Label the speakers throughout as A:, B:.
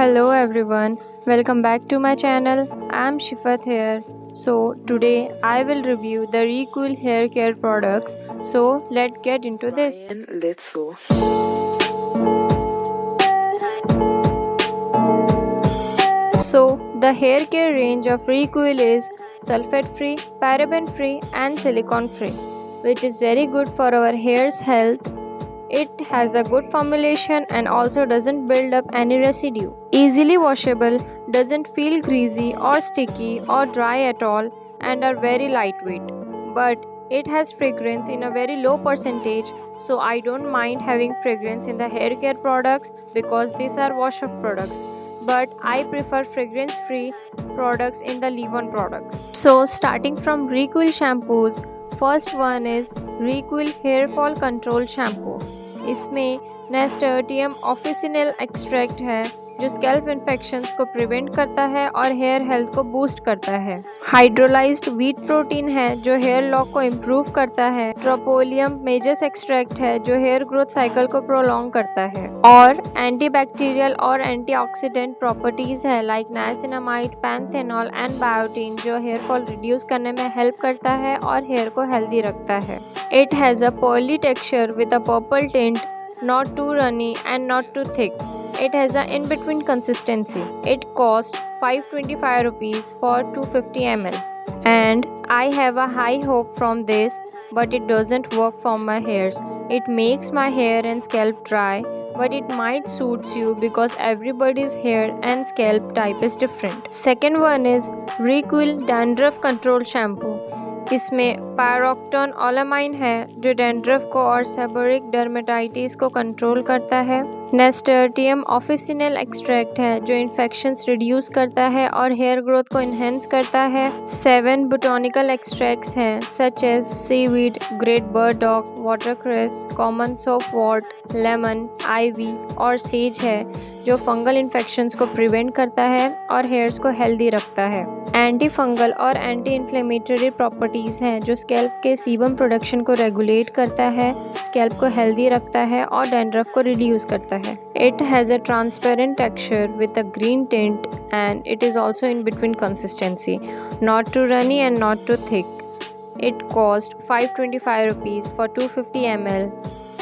A: Hello everyone, welcome back to my channel. I'm Shifat here. So today I will review the RE'EQUIL hair care products. So let's get into this.
B: Let's go.
A: So the hair care range of RE'EQUIL is sulfate free, paraben free and silicone free, which is very good for our hair's health. It has a good formulation and also doesn't build up any residue. Easily washable, doesn't feel greasy or sticky or dry at all, and are very lightweight. But it has fragrance in a very low percentage, so I don't mind having fragrance in the hair care products because these are wash-off products. But I prefer fragrance-free products in the leave-on products. So starting from RE'EQUIL shampoos, first one is RE'EQUIL hair fall control shampoo. इसमें nasturtium ऑफिसिनल extract है जो scalp infections को prevent करता है और hair health को boost करता है। हाइड्रोलाइज्ड व्हीट प्रोटीन है जो हेयर लॉक को इम्प्रूव करता है। ट्रोपोलियम मेजस एक्सट्रैक्ट है जो हेयर ग्रोथ साइकिल को प्रोलॉन्ग करता है। और एंटीबैक्टीरियल और एंटीऑक्सीडेंट प्रॉपर्टीज है like niacinamide, panthenol and biotin जो हेयर फॉल रिड्यूस करने में हेल्प करता है और हेयर को हेल्दी रखता है। It has a pearly texture with a purple tint, not too runny and not too thick. It has an in-between consistency. It costs 525 rupees for 250 ml. And I have a high hope from this, but it doesn't work for my hairs. It makes my hair and scalp dry, but it might suit you because everybody's hair and scalp type is different. Second one is RE'EQUIL Dandruff Control Shampoo. इसमें पायरोक्टोन olamine है जो dandruff को और seborrheic dermatitis को control करता है। नेस्टर्टियम ऑफिसिनल extract है जो इन्फेक्शंस रिड्यूस करता है और हेयर ग्रोथ को इन्हेंस करता है। 7 बोटनिकल एक्सट्रैक्ट्स हैं such as seaweed, great burdock, watercress, common soapwort, lemon, ivy और सेज है जो फंगल इन्फेक्शंस को प्रिवेंट करता है और हेयर्स को हेल्दी रखता है। एंटी फंगल और एंटी इन्फ्लेमेटरी प्रॉपर्टीज़ हैं जो स्कैल्प के सीबम प्रोडक्शन को रेगुलेट करता है, स्कैल्प को हेल्दी रखता है और डैंड्रफ को रिड्यूस करता है। It has a transparent texture with a green tint and it is also in between consistency, not too runny and not too thick. It cost 525 rupees for 250 ml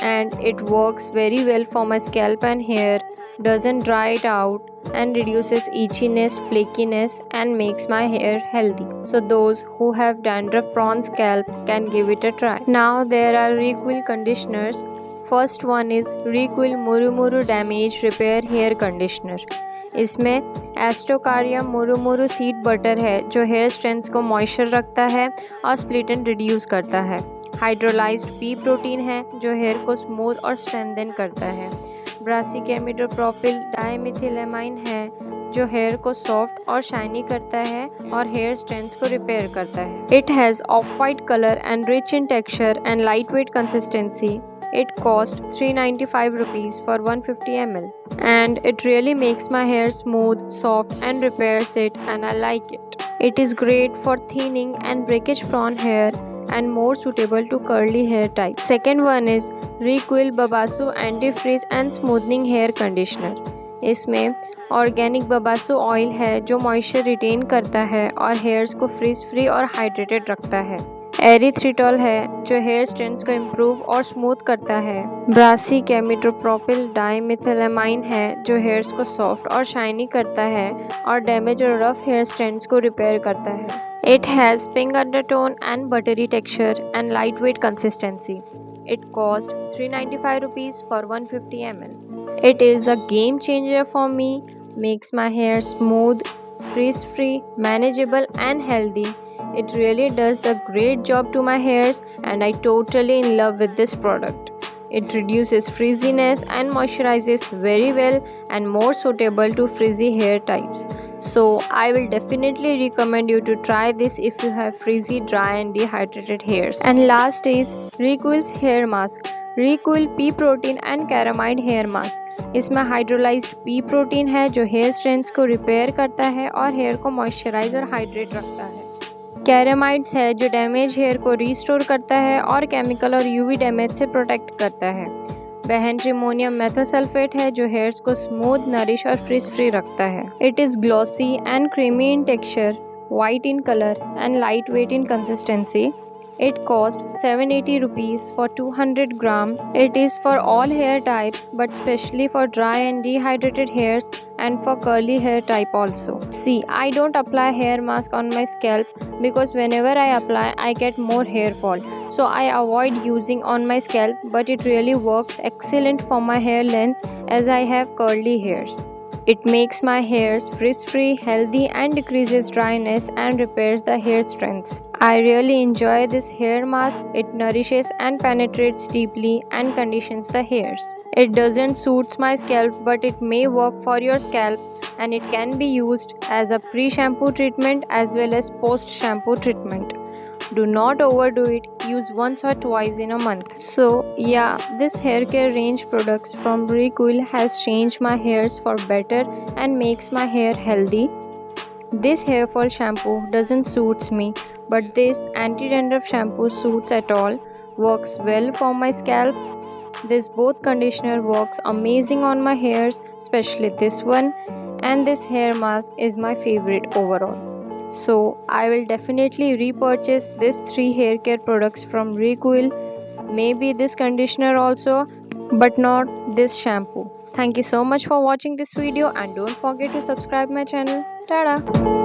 A: and it works very well for my scalp and hair, doesn't dry it out and reduces itchiness, flakiness and makes my hair healthy. So those who have dandruff prone scalp can give it a try. Now there are RE'EQUIL conditioners. First one is RE'EQUIL murumuru damage repair hair conditioner. इसमें एस्टोकारियम murumuru seed butter है जो hair strength को moisture रखता है और split and reduce करता है। Hydrolysed P protein है जो हेयर को स्मूथ और स्ट्रेंथन करता है। ब्रासिकेमिडोप्रोपिल डाइमिथिलेमाइन है जो हेयर को सॉफ्ट और शाइनी करता है और हेयर स्ट्रेंथ को रिपेयर करता है। It has of white colour and rich in texture and light weight consistency. It cost 395 rupees for 150 ml and it really makes my hair smooth, soft and repairs it and I like it. It is great for thinning and breakage prone hair and more suitable to curly hair type. Second one is RE'EQUIL babassu antifrizz and smoothening hair conditioner. इसमें organic babassu oil है जो moisture retain करता है और hairs को fridge free और hydrated रखता है। एरिथ्रिटॉल है जो हेयर स्ट्रेंथ को इम्प्रूव और स्मूथ करता है। ब्रासिकेमिडोप्रोपिल डाइमिथिलेमाइन है जो हेयर्स को सॉफ्ट और शाइनी करता है और डैमेज और रफ हेयर स्ट्रेंड्स को रिपेयर करता है। It has pink undertone and buttery texture and light weight consistency. It cost 395 rupees for 150 ml. It is a game changer for me, makes my hair smooth, frizz free, manageable and healthy. It really does a great job to my hairs and I totally in love with this product. It reduces frizziness and moisturizes very well and more suitable to frizzy hair types. So I will definitely recommend you to try this if you have frizzy, dry and dehydrated hairs. And last is RE'EQUIL's hair mask. RE'EQUIL pea protein and ceramide hair mask. इसमें hydrolysed P protein है जो hair strength को repair करता है और hair को moisturise और hydrate रखता है। कैरामाइड्स है जो डैमेज हेयर को रिस्टोर करता है और केमिकल और यूवी डैमेज से प्रोटेक्ट करता है। बहन ट्रिमोनियम मेथोसल्फेट है जो हेयर्स को स्मूथ, नरिश और फ्रिज फ्री रखता है। It is glossy and creamy in texture, white in color and lightweight in consistency. It cost 780 rupees for 200 gram. It is for all hair types but especially for dry and dehydrated hairs and for curly hair type also. See, I don't apply hair mask on my scalp because whenever I apply I get more hair fall. So I avoid using on my scalp, but it really works excellent for my hair length as I have curly hairs. It makes my hairs frizz-free, healthy and decreases dryness and repairs the hair strengths. I really enjoy this hair mask. It nourishes and penetrates deeply and conditions the hairs. It doesn't suit my scalp but it may work for your scalp and it can be used as a pre-shampoo treatment as well as post-shampoo treatment. Do not overdo it. Use once or twice in a month. So yeah, this hair care range products from RE'EQUIL has changed my hairs for better and makes my hair healthy. This hair fall shampoo doesn't suits me, but this anti-dandruff shampoo suits at all. Works well for my scalp. This both conditioner works amazing on my hairs, especially this one, and this hair mask is my favorite overall. So I will definitely repurchase these 3 hair care products from RE'EQUIL. Maybe this conditioner also, but not this shampoo. Thank you so much for watching this video and don't forget to subscribe my channel. Tada!